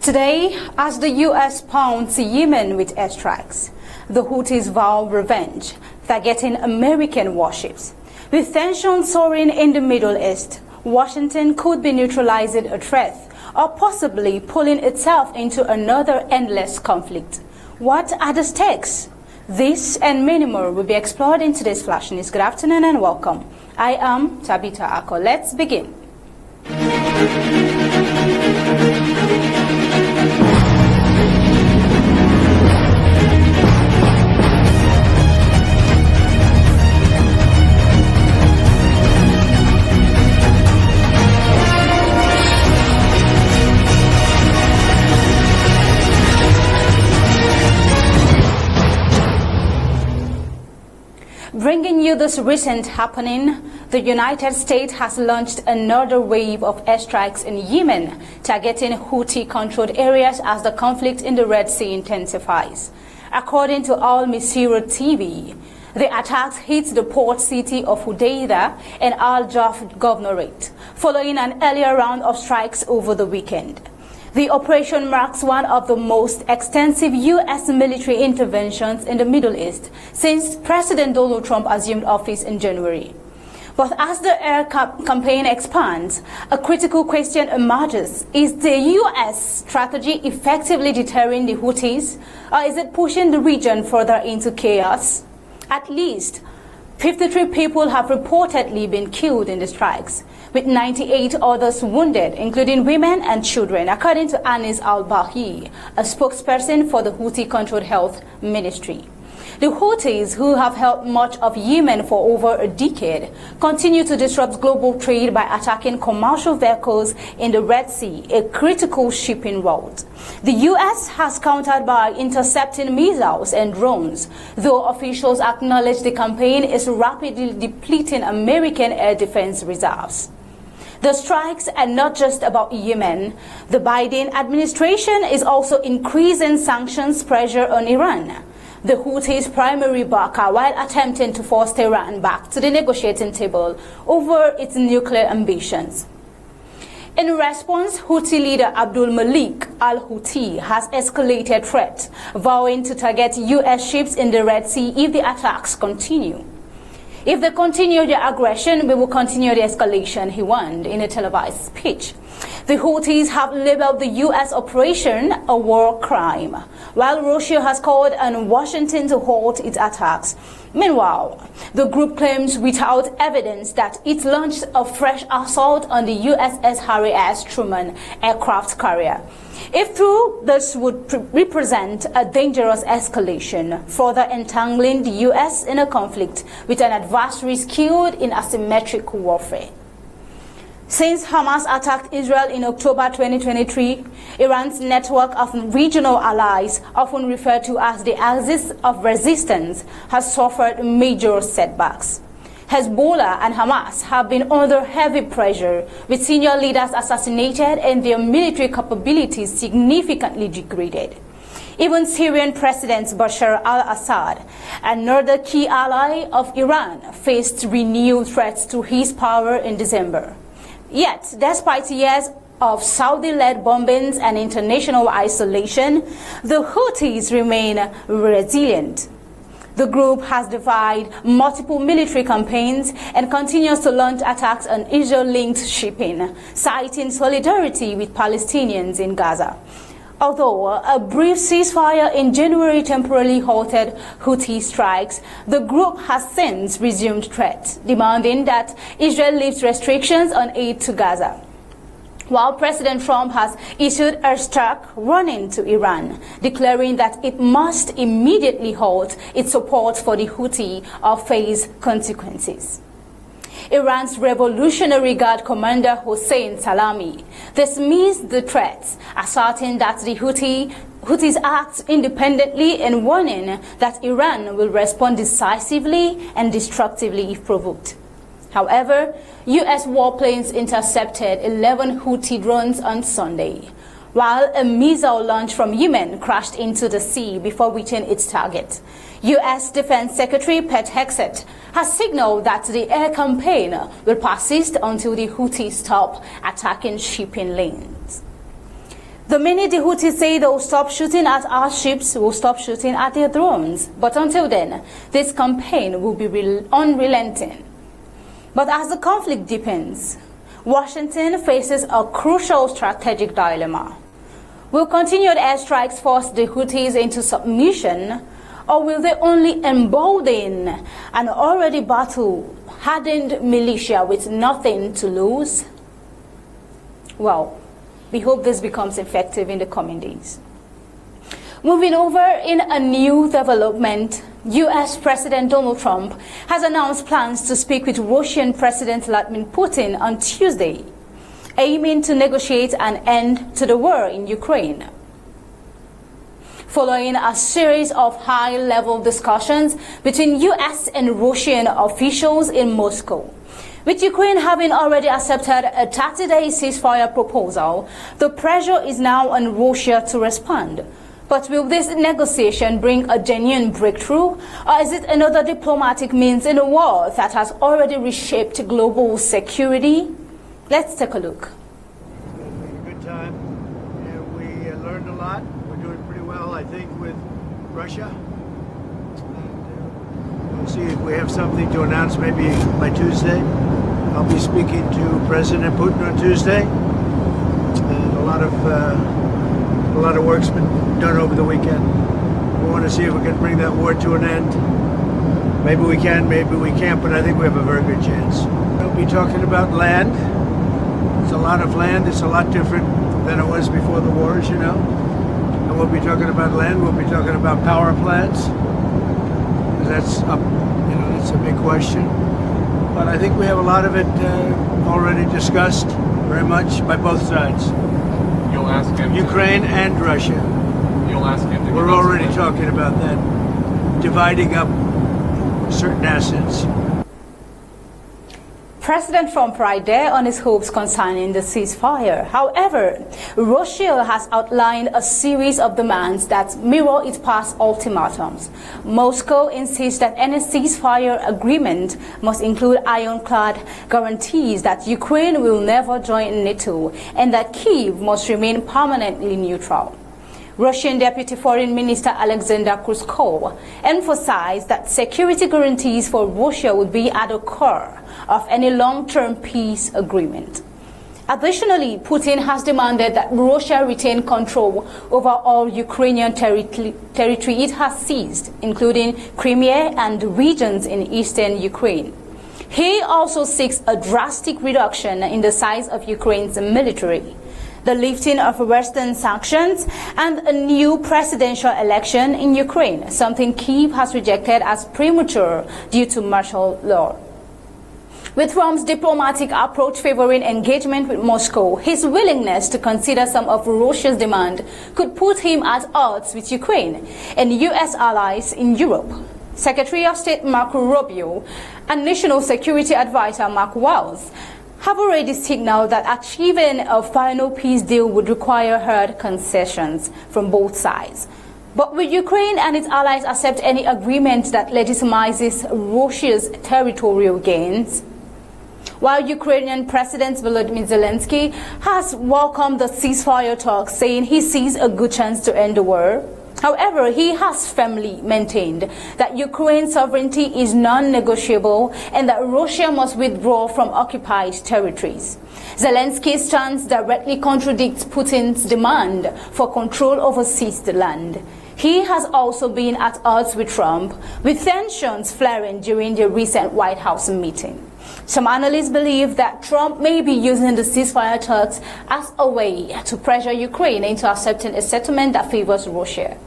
Today, as the U.S. pounds Yemen with airstrikes, the Houthis vow revenge, targeting American warships. With tensions soaring in the Middle East, Washington could be neutralizing a threat or possibly pulling itself into another endless conflict. What are the stakes? This and many more will be explored in today's Flash News. Good afternoon and welcome. I am Tabitha Ako. Let's begin. Bringing you this recent happening, the United States has launched another wave of airstrikes in Yemen, targeting Houthi-controlled areas as the conflict in the Red Sea intensifies. According to Al Jazeera TV, the attacks hit the port city of Houthis and Al Jaf Governorate, following an earlier round of strikes over the weekend. The operation marks one of the most extensive U.S. military interventions in the Middle East since President Donald Trump assumed office in January. But as the air campaign expands, a critical question emerges. Is the U.S. strategy effectively deterring the Houthis, or is it pushing the region further into chaos? At least 53 people have reportedly been killed in the strikes, with 98 others wounded, including women and children, according to Anis al-Bahi, a spokesperson for the Houthi-controlled health ministry. The Houthis, who have held much of Yemen for over a decade, continue to disrupt global trade by attacking commercial vehicles in the Red Sea, a critical shipping route. The U.S. has countered by intercepting missiles and drones, though officials acknowledge the campaign is rapidly depleting American air defense reserves. The strikes are not just about Yemen. The Biden administration is also increasing sanctions pressure on Iran, the Houthis' primary backer, while attempting to force Tehran back to the negotiating table over its nuclear ambitions. In response, Houthi leader Abdul Malik al-Houthi has escalated threats, vowing to target U.S. ships in the Red Sea if the attacks continue. If they continue their aggression, we will continue the escalation, he warned in a televised speech. The Houthis have labeled the U.S. operation a war crime, while Russia has called on Washington to halt its attacks. Meanwhile, the group claims without evidence that it launched a fresh assault on the USS Harry S. Truman aircraft carrier. If true, this would represent a dangerous escalation, further entangling the U.S. in a conflict with an adversary skilled in asymmetric warfare. Since Hamas attacked Israel in October 2023, Iran's network of regional allies, often referred to as the Axis of Resistance, has suffered major setbacks. Hezbollah and Hamas have been under heavy pressure, with senior leaders assassinated and their military capabilities significantly degraded. Even Syrian President Bashar al-Assad, another key ally of Iran, faced renewed threats to his power in December. Yet, despite years of Saudi-led bombings and international isolation, the Houthis remain resilient. The group has defied multiple military campaigns and continues to launch attacks on Israel-linked shipping, citing solidarity with Palestinians in Gaza. Although a brief ceasefire in January temporarily halted Houthi strikes, the group has since resumed threats, demanding that Israel lifts restrictions on aid to Gaza. While President Trump has issued a stark warning to Iran, declaring that it must immediately halt its support for the Houthi or face consequences. Iran's Revolutionary Guard commander Hossein Salami dismissed the threats, asserting that the Houthis act independently and warning that Iran will respond decisively and destructively if provoked. However, U.S. warplanes intercepted 11 Houthi drones on Sunday, while a missile launch from Yemen crashed into the sea before reaching its target. U.S. Defense Secretary Pete Hegseth has signaled that the air campaign will persist until the Houthis stop attacking shipping lanes. The minute the Houthis say they will stop shooting at our ships, will stop shooting at their drones. But until then, this campaign will be unrelenting. But as the conflict deepens, Washington faces a crucial strategic dilemma. Will continued airstrikes force the Houthis into submission, or will they only embolden an already battle-hardened militia with nothing to lose? Well, we hope this becomes effective in the coming days. Moving over in a new development, U.S. President Donald Trump has announced plans to speak with Russian President Vladimir Putin on Tuesday, aiming to negotiate an end to the war in Ukraine. Following a series of high-level discussions between U.S. and Russian officials in Moscow, with Ukraine having already accepted a 30-day ceasefire proposal, the pressure is now on Russia to respond. But will this negotiation bring a genuine breakthrough, or is it another diplomatic means in a war that has already reshaped global security? Let's take a look. It's been a good time. And we learned a lot. We're doing pretty well, I think, with Russia. And we'll see if we have something to announce maybe by Tuesday. I'll be speaking to President Putin on Tuesday. And a lot of work's been done over the weekend. We want to see if we can bring that war to an end. Maybe we can, maybe we can't, but I think we have a very good chance. We'll be talking about land. It's a lot of land. It's a lot different than it was before the war, as you know. And we'll be talking about land. We'll be talking about power plants. That's up, that's a big question. But I think we have a lot of it already discussed very much by both sides. You'll ask him. Ukraine and Russia. You'll ask him. We're already talking about that, dividing up certain assets. President Trump right there on his hopes concerning the ceasefire. However, Russia has outlined a series of demands that mirror its past ultimatums. Moscow insists that any ceasefire agreement must include ironclad guarantees that Ukraine will never join NATO and that Kyiv must remain permanently neutral. Russian Deputy Foreign Minister Alexander Kruskov emphasized that security guarantees for Russia would be at the core of any long-term peace agreement. Additionally, Putin has demanded that Russia retain control over all Ukrainian territory it has seized, including Crimea and regions in eastern Ukraine. He also seeks a drastic reduction in the size of Ukraine's military, the lifting of Western sanctions, and a new presidential election in Ukraine, something Kyiv has rejected as premature due to martial law. With Trump's diplomatic approach favoring engagement with Moscow, his willingness to consider some of Russia's demand could put him at odds with Ukraine and U.S. allies in Europe. Secretary of State Marco Rubio and National Security Advisor Mark Waltz have already signaled that achieving a final peace deal would require hard concessions from both sides. But will Ukraine and its allies accept any agreement that legitimizes Russia's territorial gains? While Ukrainian President Volodymyr Zelensky has welcomed the ceasefire talks, saying he sees a good chance to end the war, however, he has firmly maintained that Ukraine's sovereignty is non-negotiable and that Russia must withdraw from occupied territories. Zelensky's stance directly contradicts Putin's demand for control over seized land. He has also been at odds with Trump, with tensions flaring during the recent White House meeting. Some analysts believe that Trump may be using the ceasefire talks as a way to pressure Ukraine into accepting a settlement that favors Russia.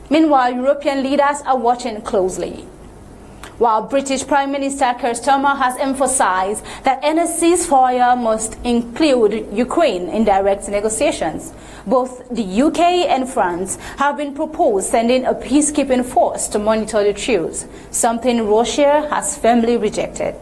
Meanwhile, European leaders are watching closely. While British Prime Minister Keir Starmer has emphasized that any ceasefire must include Ukraine in direct negotiations, both the UK and France have been proposed sending a peacekeeping force to monitor the truce, something Russia has firmly rejected.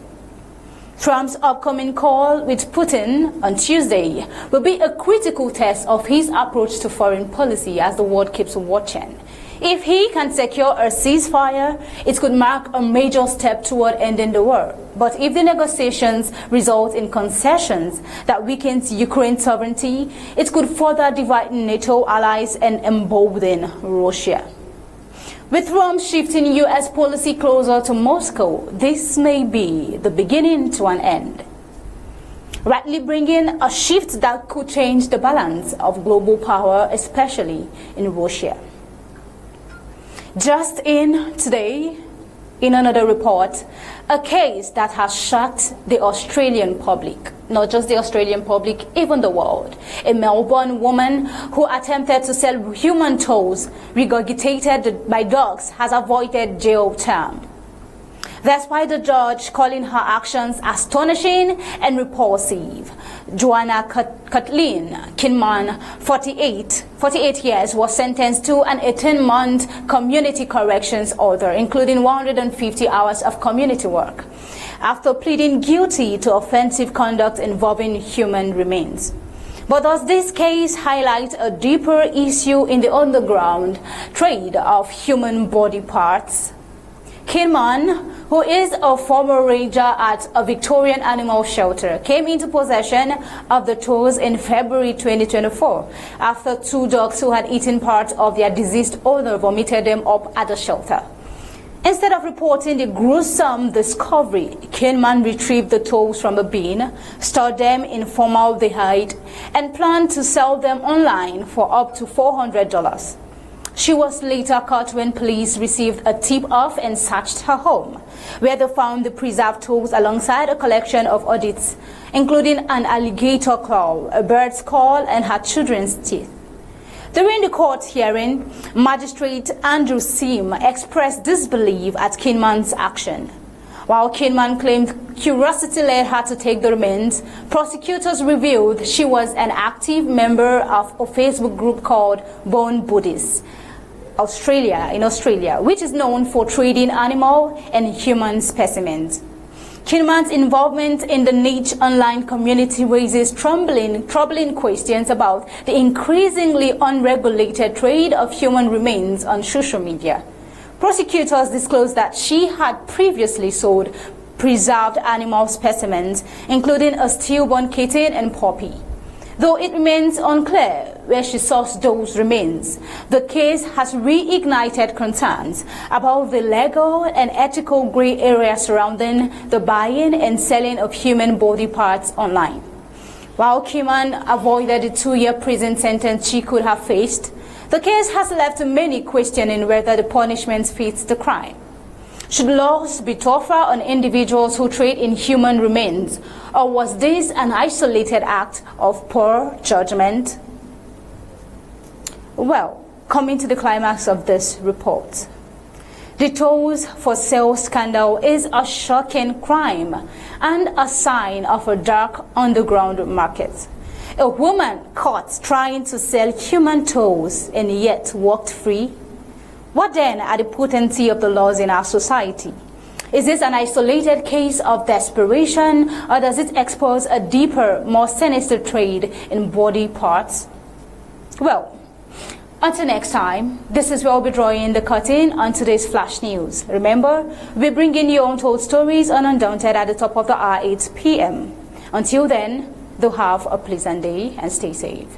Trump's upcoming call with Putin on Tuesday will be a critical test of his approach to foreign policy as the world keeps watching. If he can secure a ceasefire, it could mark a major step toward ending the war. But if the negotiations result in concessions that weakens Ukraine's sovereignty, it could further divide NATO allies and embolden Russia. With Trump shifting U.S. policy closer to Moscow, this may be the beginning to an end, rightly bringing a shift that could change the balance of global power, especially in Russia. Just in today, in another report, a case that has shocked the Australian public, not just the Australian public, even the world. A Melbourne woman who attempted to sell human toes regurgitated by dogs has avoided jail term. Despite the judge calling her actions astonishing and repulsive, Joanna Kathleen Kinman, 48 years, was sentenced to an 18-month community corrections order, including 150 hours of community work, after pleading guilty to offensive conduct involving human remains. But does this case highlight a deeper issue in the underground trade of human body parts? Kinman, who is a former ranger at a Victorian animal shelter, came into possession of the toes in February 2024 after two dogs who had eaten part of their deceased owner vomited them up at the shelter. Instead of reporting the gruesome discovery, Kinman retrieved the toes from a bin, stored them in formaldehyde, and planned to sell them online for up to $400. She was later caught when police received a tip-off and searched her home, where they found the preserved toes alongside a collection of oddities, including an alligator claw, a bird's skull, and her children's teeth. During the court hearing, Magistrate Andrew Sim expressed disbelief at Kinman's action. While Kinman claimed curiosity led her to take the remains, prosecutors revealed she was an active member of a Facebook group called Bone Buddhists in Australia, which is known for trading animal and human specimens. Kinman's involvement in the niche online community raises troubling questions about the increasingly unregulated trade of human remains on social media. Prosecutors disclosed that she had previously sold preserved animal specimens, including a stillborn kitten and puppy. Though it remains unclear where she sourced those remains, the case has reignited concerns about the legal and ethical gray area surrounding the buying and selling of human body parts online. While Kinman avoided the 2-year prison sentence she could have faced, the case has left many questioning whether the punishment fits the crime. Should laws be tougher on individuals who trade in human remains, or was this an isolated act of poor judgment? Well, coming to the climax of this report. The toes for sale scandal is a shocking crime and a sign of a dark underground market. A woman caught trying to sell human toes and yet walked free. What then are the potency of the laws in our society? Is this an isolated case of desperation, or does it expose a deeper, more sinister trade in body parts? Well, until next time, this is where we'll be drawing the curtain on today's Flash News. Remember, we're bringing you untold stories on Undaunted at the top of the hour, 8 p.m. Until then, do have a pleasant day and stay safe.